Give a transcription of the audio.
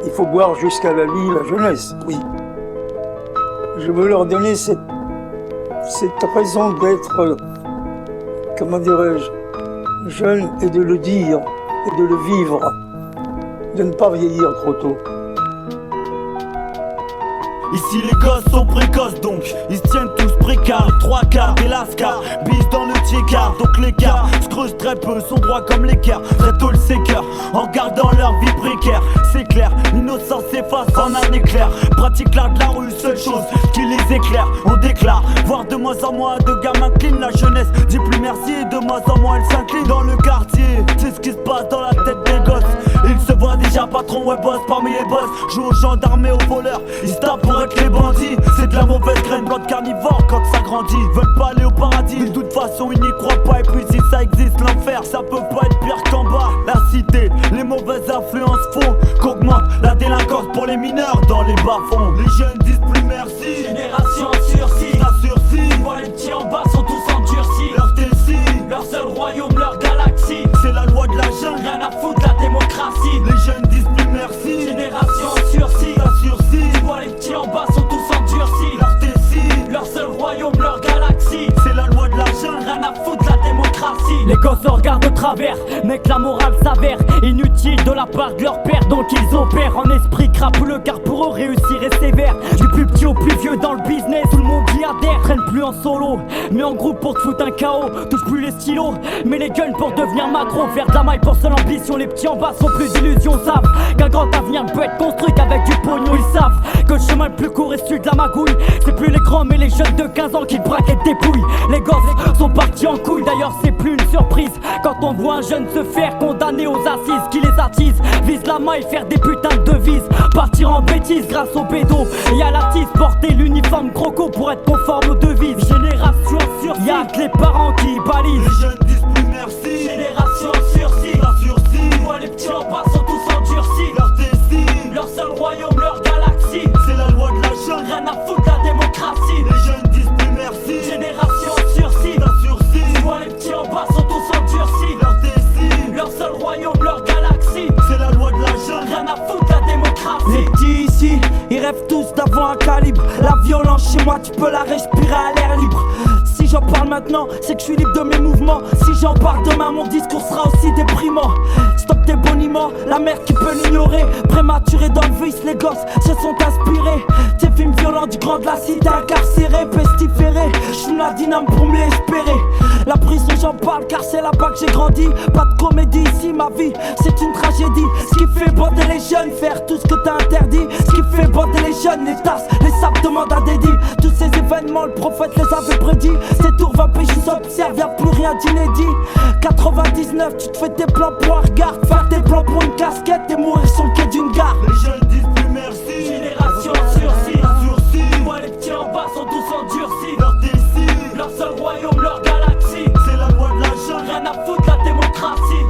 Il faut boire jusqu'à la vie, la jeunesse, oui. Je veux leur donner cette raison d'être, comment dirais-je, jeune et de le dire et de le vivre, de ne pas vieillir trop tôt. Ici les gosses sont précoces donc ils se tiennent tous précaires. Trois quarts des lascars bise dans le tiers-quart. Donc les gars se creusent très peu, sont droits comme l'équerre. Très tôt le séqueur en regardant leur vie précaire. C'est clair, l'innocence s'efface en un éclair. Pratique l'art de la rue, seule chose qui les éclaire. On déclare, voir de moins en moins de gamins clean. La jeunesse dit plus merci et de moins en moins elle s'incline. Dans le quartier, c'est ce qui se passe dans la tête des gosses. Ils se voient déjà patron, ouais boss parmi les boss. Jouent aux gendarmes et aux voleurs, ils se tapent pour être les bandits. C'est de la mauvaise graine, blanc de carnivore quand ça grandit. Veulent pas aller au paradis, de toute façon ils n'y croient pas. Et puis si ça existe l'enfer, ça peut pas être pire qu'en bas. La cité, les mauvaises influences font qu'augmente la délinquance pour les mineurs dans les bas-fonds. Les jeunes disent plus merci, Génération en sursis, ça sursis. vois les petits en bas sont tous endurcis. Leur décis, Leur seul royaume, leur galaxie. c'est la loi de la jungle. Rien à foutre de la démocratie. Les jeunes disent plus merci, Génération en sursis, ça sursis. vois les petits en bas sont tous endurcis. Leur décis, Leur seul royaume, leur galaxie. c'est la loi de la jungle. Rien à foutre de la démocratie. Les gosses se regardent de travers, mec la morale s'avère inutile de la part de leur père. Donc ils opèrent en esprit crapuleux, car pour eux réussir est sévère. Du plus petit au plus vieux dans le business, tout le monde y adhère. Traîne plus en solo, mais en groupe pour te foutre un KO. Touche plus les stylos, mais les guns pour devenir macro. Faire de la maille pour seule ambition, les petits en bas sont plus d'illusions. Savent qu'un grand avenir peut être construit qu'avec du pognon. Ils savent que le chemin le plus court est celui de la magouille. C'est plus les grands mais les jeunes de 15 ans qui braquent et dépouillent. Les gosses sont partis en couille, d'ailleurs c'est plus une surprise quand on voit un jeune se faire condamner aux assises. Qui les attise, vise la maille, faire des putains de devises. Partir en bêtise grâce au bédo et à la tisse. Porter l'uniforme croco pour être conforme aux devises. Génération sur y'a que les parents qui balisent. Les jeunes disent plus merci, Génération en sursis, ça sursis. vois les petits en bas sont tous endurcis. Leur décis, Leur seul royaume, leur galaxie. c'est la loi de la jungle. Rien à foutre de la démocratie. Les jeunes disent plus merci, Génération en sursis, ça sursis. vois les petits en bas sont tous endurcis. Leur décis, Leur seul royaume, leur galaxie. c'est la loi de la jungle. Rien à foutre de la démocratie. Les petits ici, ils rêvent tous d'avoir un calibre. La violence chez moi, tu peux la respirer à l'air libre. Si j'en parle maintenant, c'est que je suis libre de mes mouvements. Si j'en parle demain, mon discours sera aussi déprimant. Stop tes boniments, la merde qui peut l'ignorer. Prématuré dans le vice, les gosses se sont inspirés. Tes films violents du grand de la cité incarcéré, pestiféré. J'fume la dyname pour me l'espérer. La prison j'en parle car c'est là-bas que j'ai grandi. Pas de comédie ici, ma vie c'est une tragédie. Ce qui fait bander les jeunes, faire tout ce que t'as interdit. Ce qui fait bander les jeunes, les tasses, les sables demandent à dédit. Tous ces événements, le prophète les avait prédits. Ces tours 20 pays s'observent, y'a plus rien d'inédit. 99, tu te fais tes plans pour un regard. Faire tes plans pour une casquette et mourir sur le quai d'une gare. Les jeunes disent plus merci, Génération en sursis, ça sursis. vois les petits en bas sont tous endurcis. Leur décis, Leur seul royaume, leur galaxie. c'est la loi de la jungle. Rien à foutre de la démocratie.